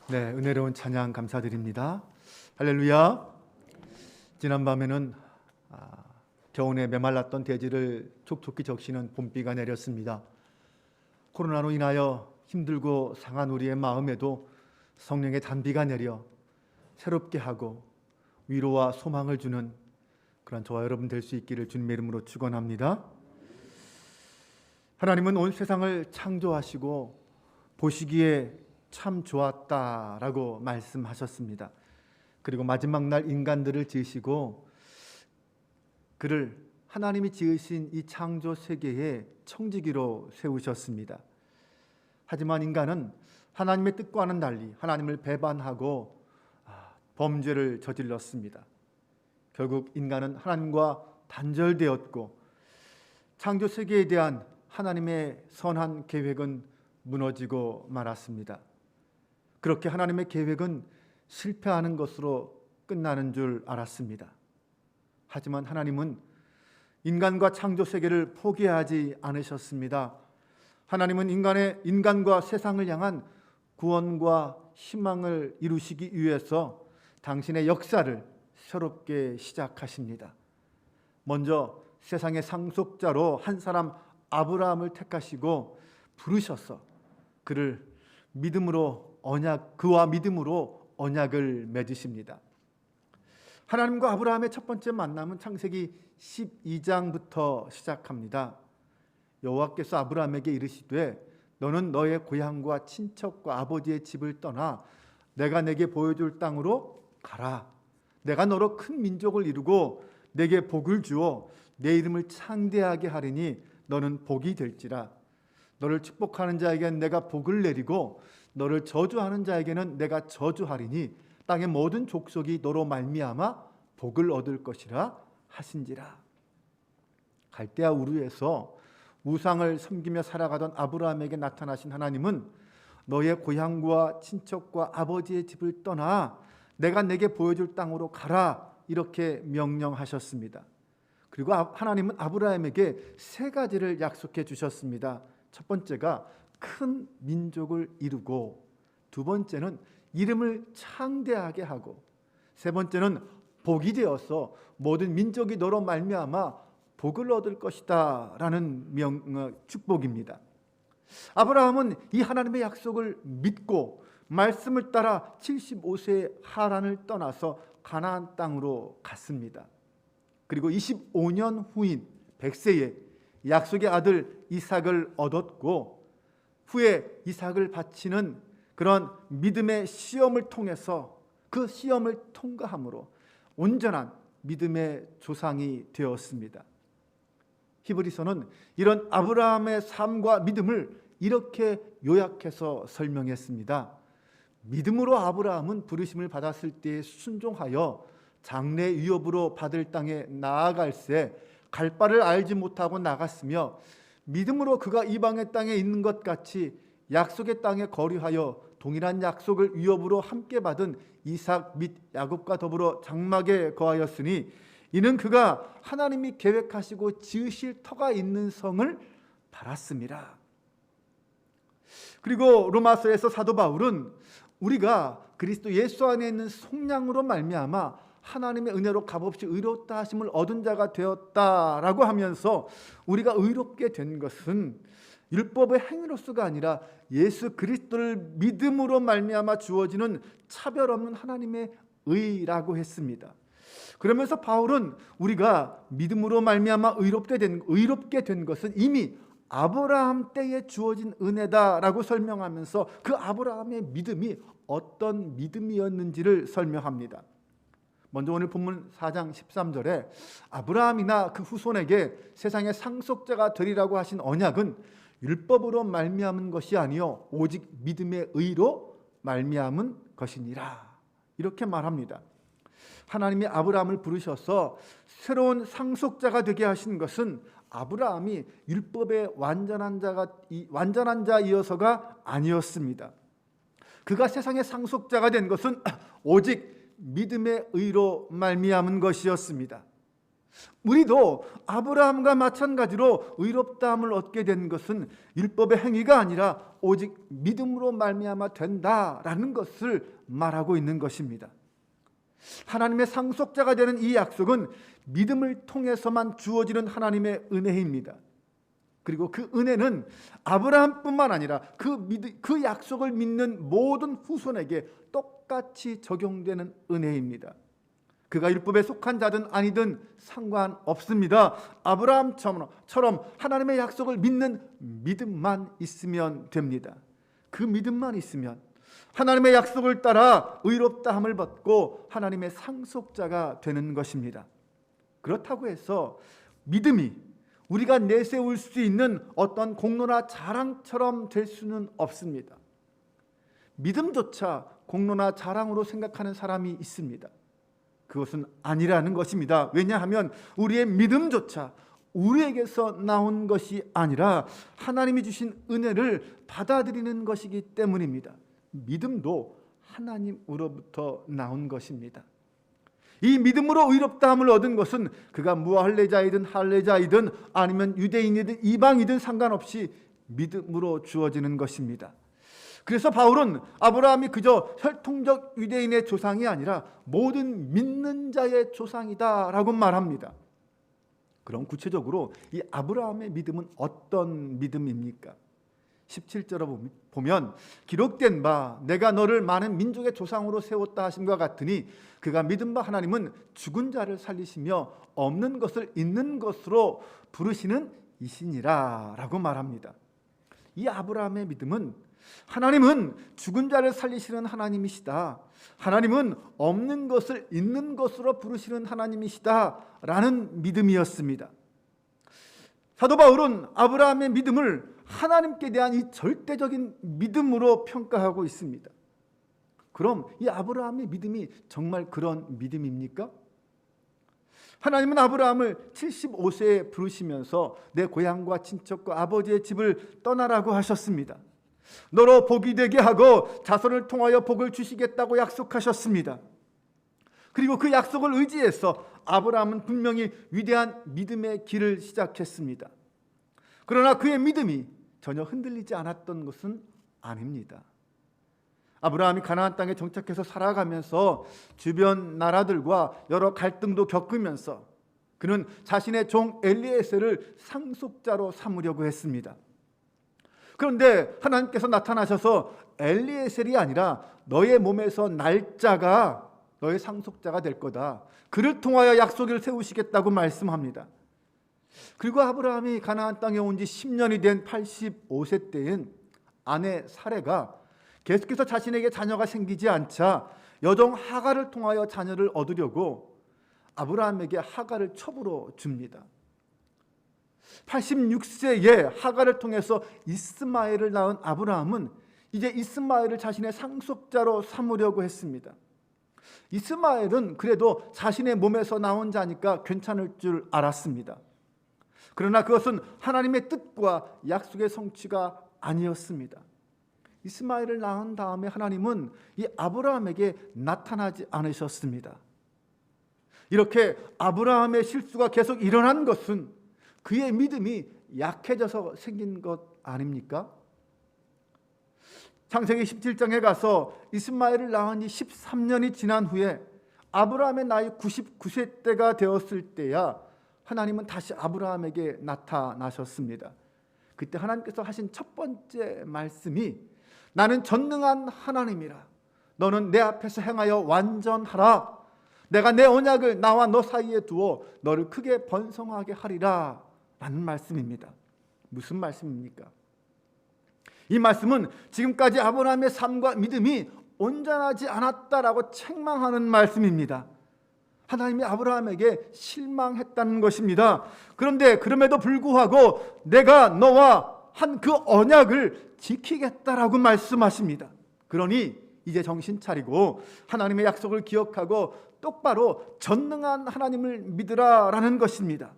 네, 은혜로운 찬양 감사드립니다. 할렐루야. 지난밤에는 겨우내 메말랐던 대지를 촉촉히 적시는 봄비가 내렸습니다. 코로나로 인하여 힘들고 상한 우리의 마음에도 성령의 단비가 내려 새롭게 하고 위로와 소망을 주는 그런 저와 여러분 될 수 있기를 주님의 이름으로 축원합니다. 하나님은 온 세상을 창조하시고 보시기에 참 좋았다라고 말씀하셨습니다. 그리고 마지막 날 인간들을 지으시고 그를 하나님이 지으신 이 창조 세계의 청지기로 세우셨습니다. 하지만 인간은 하나님의 뜻과는 달리 하나님을 배반하고 범죄를 저질렀습니다. 결국 인간은 하나님과 단절되었고 창조 세계에 대한 하나님의 선한 계획은 무너지고 말았습니다. 그렇게 하나님의 계획은 실패하는 것으로 끝나는 줄 알았습니다. 하지만 하나님은 인간과 창조 세계를 포기하지 않으셨습니다. 하나님은 인간과 세상을 향한 구원과 희망을 이루시기 위해서 당신의 역사를 새롭게 시작하십니다. 먼저 세상의 상속자로 한 사람 아브라함을 택하시고 부르셔서 그와 믿음으로 언약을 맺으십니다. 하나님과 아브라함의 첫 번째 만남은 창세기 12장부터 시작합니다. 여호와께서 아브라함에게 이르시되 너는 너의 고향과 친척과 아버지의 집을 떠나 내가 내게 보여줄 땅으로 가라. 내가 너로 큰 민족을 이루고 내게 복을 주어 내 이름을 창대하게 하리니 너는 복이 될지라. 너를 축복하는 자에게는 내가 복을 내리고 너를 저주하는 자에게는 내가 저주하리니 땅의 모든 족속이 너로 말미암아 복을 얻을 것이라 하신지라. 갈대아 우르에서 우상을 섬기며 살아가던 아브라함에게 나타나신 하나님은 너의 고향과 친척과 아버지의 집을 떠나 내가 내게 보여줄 땅으로 가라 이렇게 명령하셨습니다. 그리고 하나님은 아브라함에게 세 가지를 약속해 주셨습니다. 첫 번째가 큰 민족을 이루고, 두 번째는 이름을 창대하게 하고, 세 번째는 복이 되어서 모든 민족이 너로 말미암아 복을 얻을 것이다 라는 축복입니다. 아브라함은 이 하나님의 약속을 믿고 말씀을 따라 75세에 하란을 떠나서 가나안 땅으로 갔습니다. 그리고 25년 후인 100세에 약속의 아들 이삭을 얻었고, 후에 이삭을 바치는 그런 믿음의 시험을 통해서 그 시험을 통과함으로 온전한 믿음의 조상이 되었습니다. 히브리서는 이런 아브라함의 삶과 믿음을 이렇게 요약해서 설명했습니다. 믿음으로 아브라함은 부르심을 받았을 때 순종하여 장래 위협으로 받을 땅에 나아갈새 갈 바를 알지 못하고 나갔으며, 믿음으로 그가 이방의 땅에 있는 것 같이 약속의 땅에 거류하여 동일한 약속을 위협으로 함께 받은 이삭 및 야곱과 더불어 장막에 거하였으니 이는 그가 하나님이 계획하시고 지으실 터가 있는 성을 바랐습니다. 그리고 로마서에서 사도 바울은 우리가 그리스도 예수 안에 있는 속량으로 말미암아 하나님의 은혜로 값없이 의롭다 하심을 얻은 자가 되었다라고 하면서 우리가 의롭게 된 것은 율법의 행위로서가 아니라 예수 그리스도를 믿음으로 말미암아 주어지는 차별 없는 하나님의 의라고 했습니다. 그러면서 바울은 우리가 믿음으로 말미암아 의롭게 된 것은 이미 아브라함 때에 주어진 은혜다라고 설명하면서 그 아브라함의 믿음이 어떤 믿음이었는지를 설명합니다. 먼저 오늘 본문 4장 13절에 아브라함이나 그 후손에게 세상의 상속자가 되리라고 하신 언약은 율법으로 말미암은 것이 아니요 오직 믿음의 의로 말미암은 것이니라 이렇게 말합니다. 하나님이 아브라함을 부르셔서 새로운 상속자가 되게 하신 것은 아브라함이 율법의 완전한 자이어서가 아니었습니다. 그가 세상의 상속자가 된 것은 오직 믿음의 의로 말미암은 것이었습니다. 우리도 아브라함과 마찬가지로 의롭다함을 얻게 된 것은 율법의 행위가 아니라 오직 믿음으로 말미암아 된다라는 것을 말하고 있는 것입니다. 하나님의 상속자가 되는 이 약속은 믿음을 통해서만 주어지는 하나님의 은혜입니다. 그리고 그 은혜는 아브라함뿐만 아니라 그 약속을 믿는 모든 후손에게 똑같이 적용되는 은혜입니다. 그가 율법에 속한 자든 아니든 상관없습니다. 아브라함처럼 하나님의 약속을 믿는 믿음만 있으면 됩니다. 그 믿음만 있으면 하나님의 약속을 따라 의롭다함을 받고 하나님의 상속자가 되는 것입니다. 그렇다고 해서 믿음이 우리가 내세울 수 있는 어떤 공로나 자랑처럼 될 수는 없습니다. 믿음조차 공로나 자랑으로 생각하는 사람이 있습니다. 그것은 아니라는 것입니다. 왜냐하면 우리의 믿음조차 우리에게서 나온 것이 아니라 하나님이 주신 은혜를 받아들이는 것이기 때문입니다. 믿음도 하나님으로부터 나온 것입니다. 이 믿음으로 의롭다함을 얻은 것은 그가 무할례자이든 할례자이든 아니면 유대인이든 이방이든 상관없이 믿음으로 주어지는 것입니다. 그래서 바울은 아브라함이 그저 혈통적 유대인의 조상이 아니라 모든 믿는 자의 조상이다라고 말합니다. 그럼 구체적으로 이 아브라함의 믿음은 어떤 믿음입니까? 17절을 보면 기록된 바 내가 너를 많은 민족의 조상으로 세웠다 하심과 같으니 그가 믿은 바 하나님은 죽은 자를 살리시며 없는 것을 있는 것으로 부르시는 이시니라 라고 말합니다. 이 아브라함의 믿음은 하나님은 죽은 자를 살리시는 하나님이시다, 하나님은 없는 것을 있는 것으로 부르시는 하나님이시다 라는 믿음이었습니다. 사도 바울은 아브라함의 믿음을 하나님께 대한 이 절대적인 믿음으로 평가하고 있습니다. 그럼 이 아브라함의 믿음이 정말 그런 믿음입니까? 하나님은 아브라함을 75세에 부르시면서 내 고향과 친척과 아버지의 집을 떠나라고 하셨습니다. 너로 복이 되게 하고 자손을 통하여 복을 주시겠다고 약속하셨습니다. 그리고 그 약속을 의지해서 아브라함은 분명히 위대한 믿음의 길을 시작했습니다. 그러나 그의 믿음이 전혀 흔들리지 않았던 것은 아닙니다. 아브라함이 가나안 땅에 정착해서 살아가면서 주변 나라들과 여러 갈등도 겪으면서 그는 자신의 종 엘리에셀을 상속자로 삼으려고 했습니다. 그런데 하나님께서 나타나셔서 엘리에셀이 아니라 너의 몸에서 날 자가 너의 상속자가 될 거다, 그를 통하여 약속을 세우시겠다고 말씀합니다. 그리고 아브라함이 가나안 땅에 온 지 10년이 된 85세 때엔 아내 사레가 계속해서 자신에게 자녀가 생기지 않자 여종 하갈을 통하여 자녀를 얻으려고 아브라함에게 하갈을 첩으로 줍니다. 86세에 하갈을 통해서 이스마엘을 낳은 아브라함은 이제 이스마엘을 자신의 상속자로 삼으려고 했습니다. 이스마엘은 그래도 자신의 몸에서 나온 자니까 괜찮을 줄 알았습니다. 그러나 그것은 하나님의 뜻과 약속의 성취가 아니었습니다. 이스마엘을 낳은 다음에 하나님은 이 아브라함에게 나타나지 않으셨습니다. 이렇게 아브라함의 실수가 계속 일어난 것은 그의 믿음이 약해져서 생긴 것 아닙니까? 창세기 17장에 가서 이스마엘을 낳은 지 13년이 지난 후에 아브라함의 나이 99세 때가 되었을 때야 하나님은 다시 아브라함에게 나타나셨습니다. 그때 하나님께서 하신 첫 번째 말씀이 나는 전능한 하나님이라, 너는 내 앞에서 행하여 완전하라, 내가 내 언약을 나와 너 사이에 두어 너를 크게 번성하게 하리라 라는 말씀입니다. 무슨 말씀입니까? 이 말씀은 지금까지 아브라함의 삶과 믿음이 온전하지 않았다라고 책망하는 말씀입니다. 하나님이 아브라함에게 실망했다는 것입니다. 그런데 그럼에도 불구하고 내가 너와 한 그 언약을 지키겠다라고 말씀하십니다. 그러니 이제 정신 차리고 하나님의 약속을 기억하고 똑바로 전능한 하나님을 믿으라라는 것입니다.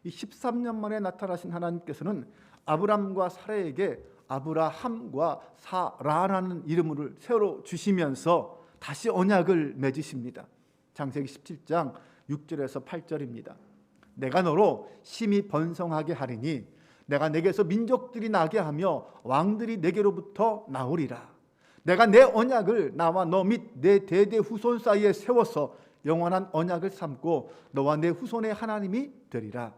이 13년 만에 나타나신 하나님께서는 아브람과 사라에게 아브라함과 사라라는 이름을 새로 주시면서 다시 언약을 맺으십니다. 창세기 17장 6절에서 8절입니다. 내가 너로 심히 번성하게 하리니 내가 내게서 민족들이 나게 하며 왕들이 내게로부터 나오리라. 내가 내 언약을 나와 너 및 내 대대 후손 사이에 세워서 영원한 언약을 삼고 너와 내 후손의 하나님이 되리라.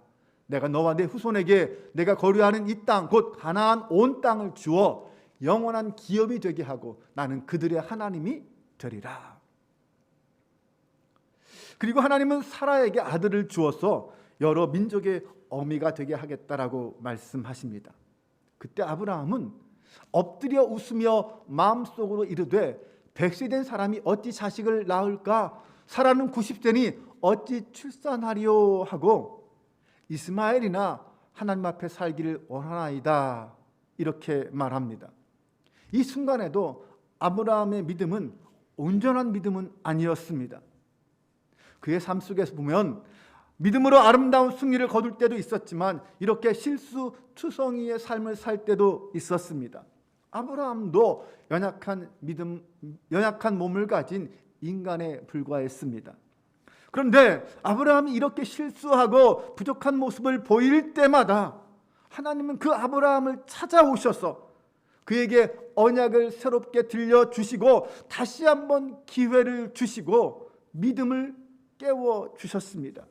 내가 너와 내 후손에게 내가 거류하는 이 땅 곧 가나안 온 땅을 주어 영원한 기업이 되게 하고 나는 그들의 하나님이 되리라. 그리고 하나님은 사라에게 아들을 주어서 여러 민족의 어미가 되게 하겠다라고 말씀하십니다. 그때 아브라함은 엎드려 웃으며 마음속으로 이르되 100세 된 사람이 어찌 자식을 낳을까? 사라는 90세니 어찌 출산하리요? 하고 이스마엘이나 하나님 앞에 살기를 원하나이다 이렇게 말합니다. 이 순간에도 아브라함의 믿음은 온전한 믿음은 아니었습니다. 그의 삶 속에서 보면 믿음으로 아름다운 승리를 거둘 때도 있었지만 이렇게 실수투성이의 삶을 살 때도 있었습니다. 아브라함도 연약한 몸을 가진 인간에 불과했습니다. 그런데 아브라함이 이렇게 실수하고 부족한 모습을 보일 때마다 하나님은 그 아브라함을 찾아오셔서 그에게 언약을 새롭게 들려주시고 다시 한번 기회를 주시고 믿음을 깨워주셨습니다.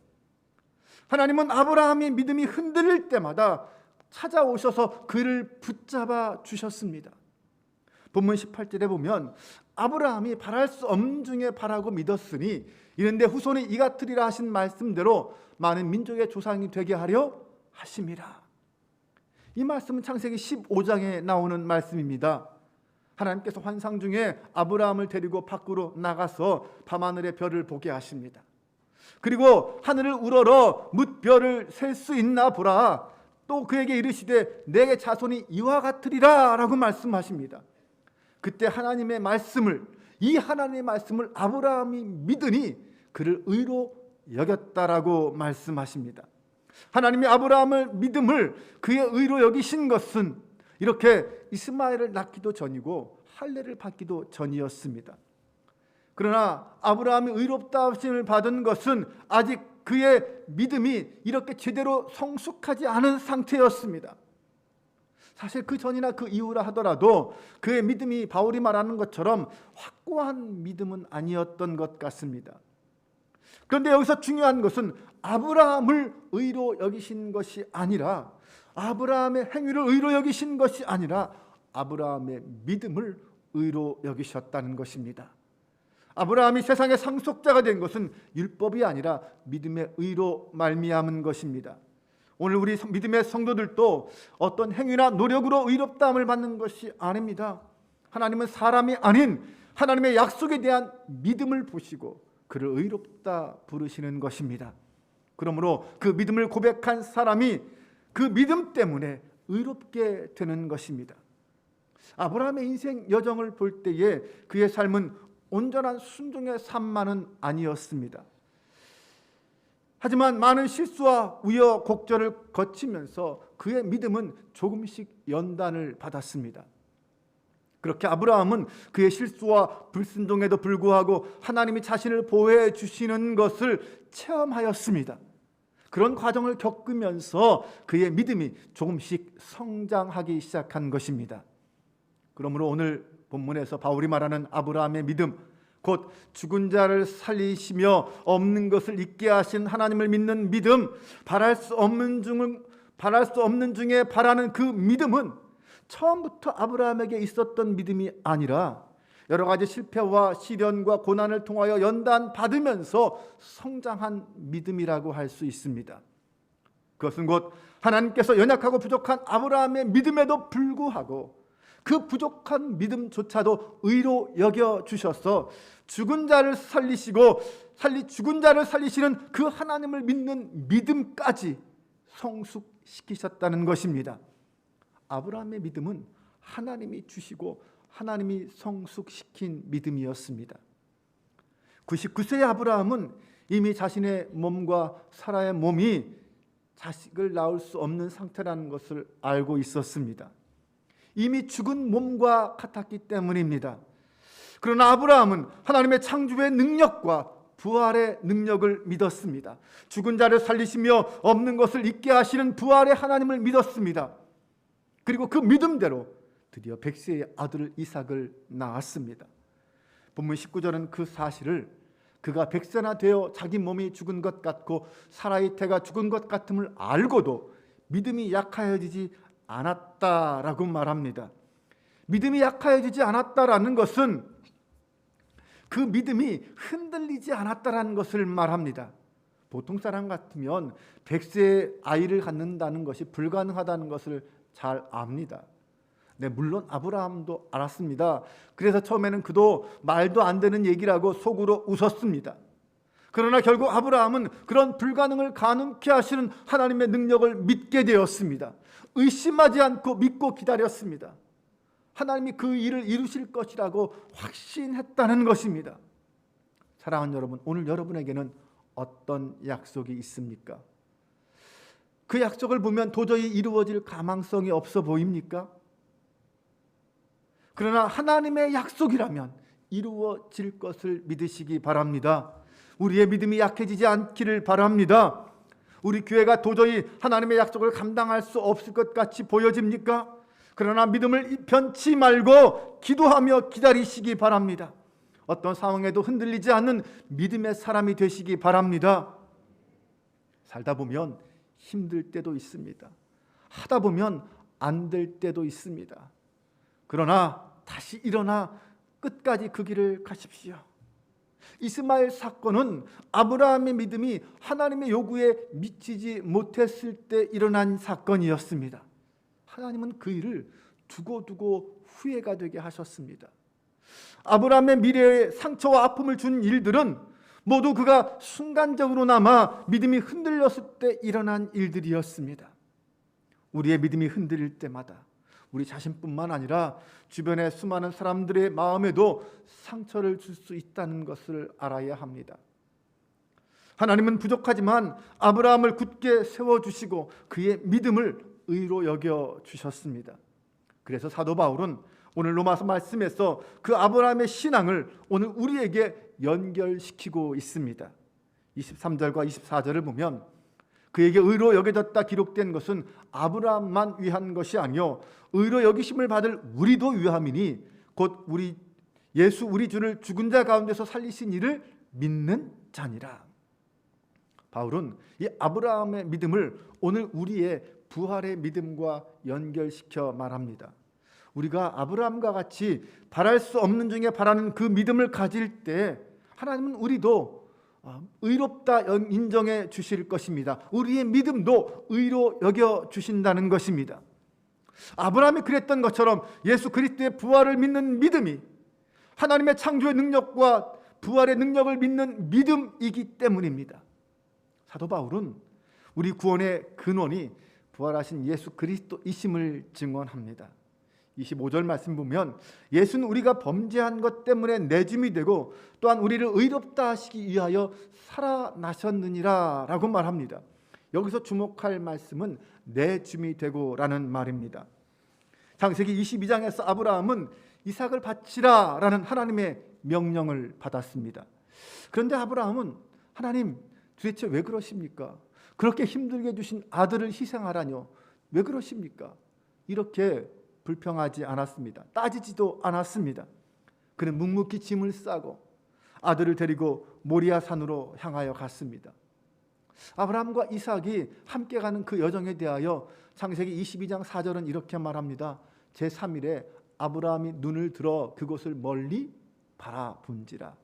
하나님은 아브라함의 믿음이 흔들릴 때마다 찾아오셔서 그를 붙잡아 주셨습니다. 본문 18절에 보면 아브라함이 바랄 수 없는 중에 바라고 믿었으니 이른데 후손이 이같으리라 하신 말씀대로 많은 민족의 조상이 되게 하려 하심이라. 이 말씀은 창세기 15장에 나오는 말씀입니다. 하나님께서 환상 중에 아브라함을 데리고 밖으로 나가서 밤하늘의 별을 보게 하십니다. 그리고 하늘을 우러러 뭇별을 셀 수 있나 보라. 또 그에게 이르시되 내게 자손이 이와 같으리라 라고 말씀하십니다. 그때 하나님의 말씀을 이 하나님의 말씀을 아브라함이 믿으니 그를 의로 여겼다라고 말씀하십니다. 하나님이 아브라함을 믿음을 그의 의로 여기신 것은 이렇게 이스마엘을 낳기도 전이고 할례를 받기도 전이었습니다. 그러나 아브라함이 의롭다 하심을 받은 것은 아직 그의 믿음이 이렇게 제대로 성숙하지 않은 상태였습니다. 사실 그 전이나 그 이후라 하더라도 그의 믿음이 바울이 말하는 것처럼 확고한 믿음은 아니었던 것 같습니다. 그런데 여기서 중요한 것은 아브라함을 의로 여기신 것이 아니라 아브라함의 행위를 의로 여기신 것이 아니라 아브라함의 믿음을 의로 여기셨다는 것입니다. 아브라함이 세상의 상속자가 된 것은 율법이 아니라 믿음의 의로 말미암은 것입니다. 오늘 우리 믿음의 성도들도 어떤 행위나 노력으로 의롭다함을 받는 것이 아닙니다. 하나님은 사람이 아닌 하나님의 약속에 대한 믿음을 보시고 그를 의롭다 부르시는 것입니다. 그러므로 그 믿음을 고백한 사람이 그 믿음 때문에 의롭게 되는 것입니다. 아브라함의 인생 여정을 볼 때에 그의 삶은 온전한 순종의 삶만은 아니었습니다. 하지만 많은 실수와 우여곡절을 거치면서 그의 믿음은 조금씩 연단을 받았습니다. 그렇게 아브라함은 그의 실수와 불순종에도 불구하고 하나님이 자신을 보호해 주시는 것을 체험하였습니다. 그런 과정을 겪으면서 그의 믿음이 조금씩 성장하기 시작한 것입니다. 그러므로 오늘 본문에서 바울이 말하는 아브라함의 믿음, 곧 죽은 자를 살리시며 없는 것을 있게 하신 하나님을 믿는 믿음, 바랄 수 없는 중에 바라는 그 믿음은 처음부터 아브라함에게 있었던 믿음이 아니라 여러 가지 실패와 시련과 고난을 통하여 연단받으면서 성장한 믿음이라고 할 수 있습니다. 그것은 곧 하나님께서 연약하고 부족한 아브라함의 믿음에도 불구하고 그 부족한 믿음조차도 의로 여겨주셔서 죽은 자를 살리시는 그 하나님을 믿는 믿음까지 성숙시키셨다는 것입니다. 아브라함의 믿음은 하나님이 주시고 하나님이 성숙시킨 믿음이었습니다. 99세의 아브라함은 이미 자신의 몸과 사라의 몸이 자식을 낳을 수 없는 상태라는 것을 알고 있었습니다. 이미 죽은 몸과 같았기 때문입니다. 그러나 아브라함은 하나님의 창조의 능력과 부활의 능력을 믿었습니다. 죽은 자를 살리시며 없는 것을 있게 하시는 부활의 하나님을 믿었습니다. 그리고 그 믿음대로 드디어 백세의 아들 이삭을 낳았습니다. 본문 19절은 그 사실을 그가 백세나 되어 자기 몸이 죽은 것 같고 사라의 태가 죽은 것 같음을 알고도 믿음이 약하여지지 않았다라고 말합니다. 믿음이 약하여지지 않았다라는 것은 그 믿음이 흔들리지 않았다라는 것을 말합니다. 보통 사람 같으면 백세의 아이를 갖는다는 것이 불가능하다는 것을 잘 압니다. 네, 물론 아브라함도 알았습니다. 그래서 처음에는 그도 말도 안 되는 얘기라고 속으로 웃었습니다. 그러나 결국 아브라함은 그런 불가능을 가능케 하시는 하나님의 능력을 믿게 되었습니다. 의심하지 않고 믿고 기다렸습니다. 하나님이 그 일을 이루실 것이라고 확신했다는 것입니다. 사랑하는 여러분, 오늘 여러분에게는 어떤 약속이 있습니까? 그 약속을 보면 도저히 이루어질 가망성이 없어 보입니까? 그러나 하나님의 약속이라면 이루어질 것을 믿으시기 바랍니다. 우리의 믿음이 약해지지 않기를 바랍니다. 우리 교회가 도저히 하나님의 약속을 감당할 수 없을 것 같이 보여집니까? 그러나 믿음을 변치 말고 기도하며 기다리시기 바랍니다. 어떤 상황에도 흔들리지 않는 믿음의 사람이 되시기 바랍니다. 살다 보면 힘들 때도 있습니다. 하다 보면 안 될 때도 있습니다. 그러나 다시 일어나 끝까지 그 길을 가십시오. 이스마엘 사건은 아브라함의 믿음이 하나님의 요구에 미치지 못했을 때 일어난 사건이었습니다. 하나님은 그 일을 두고두고 후회가 되게 하셨습니다. 아브라함의 미래에 상처와 아픔을 준 일들은 모두 그가 순간적으로나마 믿음이 흔들렸을 때 일어난 일들이었습니다. 우리의 믿음이 흔들릴 때마다 우리 자신뿐만 아니라 주변의 수많은 사람들의 마음에도 상처를 줄 수 있다는 것을 알아야 합니다. 하나님은 부족하지만 아브라함을 굳게 세워주시고 그의 믿음을 의로 여겨주셨습니다. 그래서 사도 바울은 오늘 로마서 말씀에서 그 아브라함의 신앙을 오늘 우리에게 연결시키고 있습니다. 23절과 24절을 보면 그에게 의로 여겨졌다 기록된 것은 아브라함만 위한 것이 아니요 의로 여기심을 받을 우리도 위함이니 곧 우리 예수 우리 주를 죽은 자 가운데서 살리신 이를 믿는 자니라. 바울은 이 아브라함의 믿음을 오늘 우리의 부활의 믿음과 연결시켜 말합니다. 우리가 아브라함과 같이 바랄 수 없는 중에 바라는 그 믿음을 가질 때 하나님은 우리도 의롭다 인정해 주실 것입니다. 우리의 믿음도 의로 여겨 주신다는 것입니다. 아브라함이 그랬던 것처럼 예수 그리스도의 부활을 믿는 믿음이 하나님의 창조의 능력과 부활의 능력을 믿는 믿음이기 때문입니다. 사도 바울은 우리 구원의 근원이 부활하신 예수 그리스도이심을 증언합니다. 25절 말씀 보면 예수는 우리가 범죄한 것 때문에 내줌이 되고 또한 우리를 의롭다 하시기 위하여 살아나셨느니라 라고 말합니다. 여기서 주목할 말씀은 내줌이 되고라는 말입니다. 창세기 22장에서 아브라함은 이삭을 바치라 라는 하나님의 명령을 받았습니다. 그런데 아브라함은 하나님 도대체 왜 그러십니까? 그렇게 힘들게 주신 아들을 희생하라뇨. 왜 그러십니까? 이렇게 불평하지 않았습니다. 따지지도 않았습니다. 그는 묵묵히 짐을 싸고 아들을 데리고 모리아 산으로 향하여 갔습니다. 아브라함과 이삭이 함께 가는 그 여정에 대하여 창세기 22장 4절은 이렇게 말합니다. 제3일에 아브라함이 눈을 들어 그곳을 멀리 바라본지라.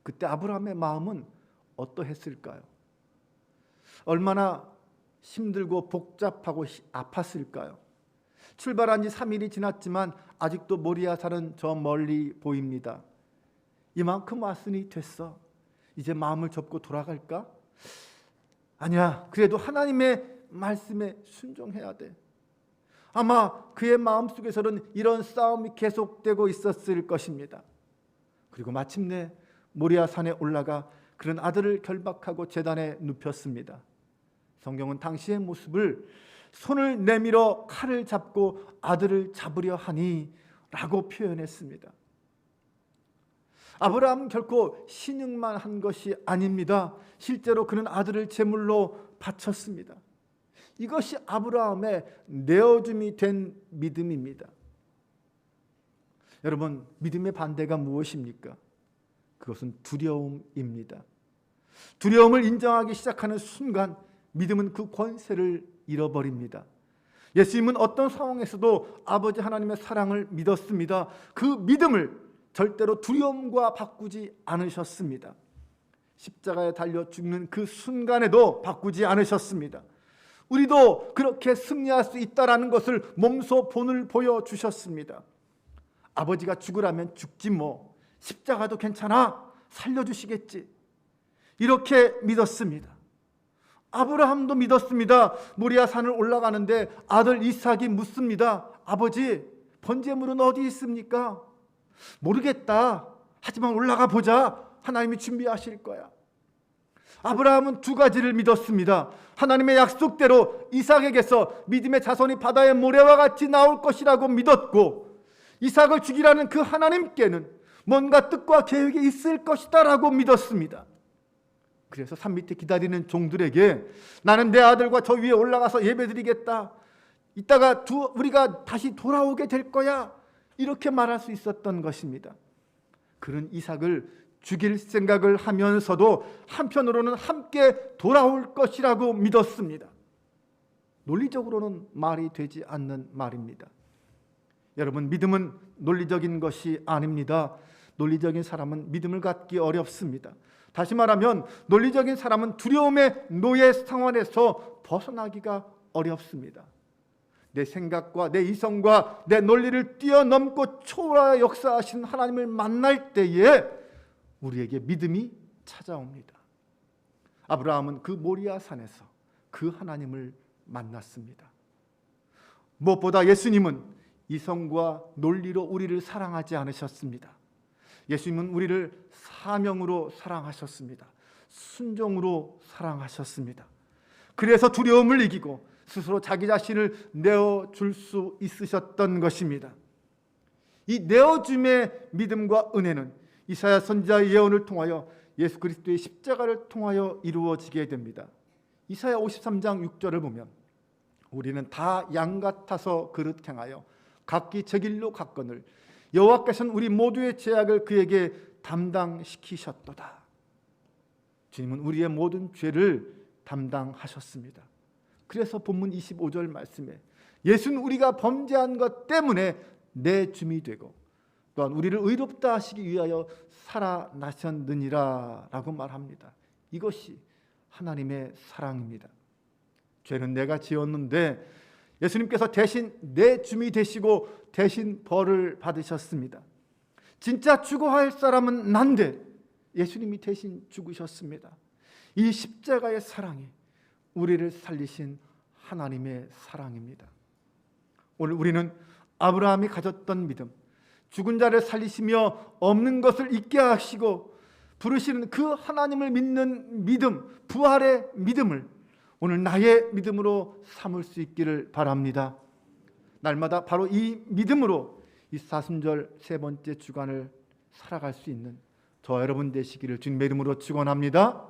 그때 아브라함의 마음은 어떠했을까요? 얼마나 힘들고 복잡하고 아팠을까요? 출발한 지 3일이 지났지만 아직도 모리아산은 저 멀리 보입니다. 이만큼 왔으니 됐어. 이제 마음을 접고 돌아갈까? 아니야. 그래도 하나님의 말씀에 순종해야 돼. 아마 그의 마음속에서는 이런 싸움이 계속되고 있었을 것입니다. 그리고 마침내 모리아산에 올라가 그런 아들을 결박하고 제단에 눕혔습니다. 성경은 당시의 모습을 손을 내밀어 칼을 잡고 아들을 잡으려 하니 라고 표현했습니다. 아브라함은 결코 신용만 한 것이 아닙니다. 실제로 그는 아들을 제물로 바쳤습니다. 이것이 아브라함의 내어줌이 된 믿음입니다. 여러분, 믿음의 반대가 무엇입니까? 그것은 두려움입니다. 두려움을 인정하기 시작하는 순간 믿음은 그 권세를 잃어버립니다. 예수님은 어떤 상황에서도 아버지 하나님의 사랑을 믿었습니다. 그 믿음을 절대로 두려움과 바꾸지 않으셨습니다. 십자가에 달려 죽는 그 순간에도 바꾸지 않으셨습니다. 우리도 그렇게 승리할 수 있다는 것을 몸소 본을 보여주셨습니다. 아버지가 죽으라면 죽지 뭐, 십자가도 괜찮아, 살려주시겠지, 이렇게 믿었습니다. 아브라함도 믿었습니다. 모리아 산을 올라가는데 아들 이삭이 묻습니다. 아버지, 번제물은 어디 있습니까? 모르겠다. 하지만 올라가 보자. 하나님이 준비하실 거야. 아브라함은 두 가지를 믿었습니다. 하나님의 약속대로 이삭에게서 믿음의 자손이 바다의 모래와 같이 나올 것이라고 믿었고, 이삭을 죽이라는 그 하나님께는 뭔가 뜻과 계획이 있을 것이다 라고 믿었습니다. 그래서 산 밑에 기다리는 종들에게 나는 내 아들과 저 위에 올라가서 예배드리겠다, 이따가 우리가 다시 돌아오게 될 거야, 이렇게 말할 수 있었던 것입니다. 그는 이삭을 죽일 생각을 하면서도 한편으로는 함께 돌아올 것이라고 믿었습니다. 논리적으로는 말이 되지 않는 말입니다. 여러분, 믿음은 논리적인 것이 아닙니다. 논리적인 사람은 믿음을 갖기 어렵습니다. 다시 말하면 논리적인 사람은 두려움의 노예 상황에서 벗어나기가 어렵습니다. 내 생각과 내 이성과 내 논리를 뛰어넘고 초월하여 역사하신 하나님을 만날 때에 우리에게 믿음이 찾아옵니다. 아브라함은 그 모리아 산에서 그 하나님을 만났습니다. 무엇보다 예수님은 이성과 논리로 우리를 사랑하지 않으셨습니다. 예수님은 우리를 사명으로 사랑하셨습니다. 순종으로 사랑하셨습니다. 그래서 두려움을 이기고 스스로 자기 자신을 내어줄 수 있으셨던 것입니다. 이 내어줌의 믿음과 은혜는 이사야 선지자의 예언을 통하여 예수 그리스도의 십자가를 통하여 이루어지게 됩니다. 이사야 53장 6절을 보면 우리는 다 양 같아서 그릇 행하여 각기 제 길로 갔거늘 여호와께서는 우리 모두의 죄악을 그에게 담당시키셨도다. 주님은 우리의 모든 죄를 담당하셨습니다. 그래서 본문 25절 말씀에 예수는 우리가 범죄한 것 때문에 내 줌이 되고 또한 우리를 의롭다 하시기 위하여 살아나셨느니라 라고 말합니다. 이것이 하나님의 사랑입니다. 죄는 내가 지었는데 예수님께서 대신 내 줌이 되시고 대신 벌을 받으셨습니다. 진짜 죽어야 할 사람은 난데 예수님이 대신 죽으셨습니다. 이 십자가의 사랑이 우리를 살리신 하나님의 사랑입니다. 오늘 우리는 아브라함이 가졌던 믿음, 죽은 자를 살리시며 없는 것을 있게 하시고 부르시는 그 하나님을 믿는 믿음, 부활의 믿음을 오늘 나의 믿음으로 삼을 수 있기를 바랍니다. 날마다 바로 이 믿음으로 이 사순절 세 번째 주간을 살아갈 수 있는 저와 여러분 되시기를 주님의 이름으로 축원합니다.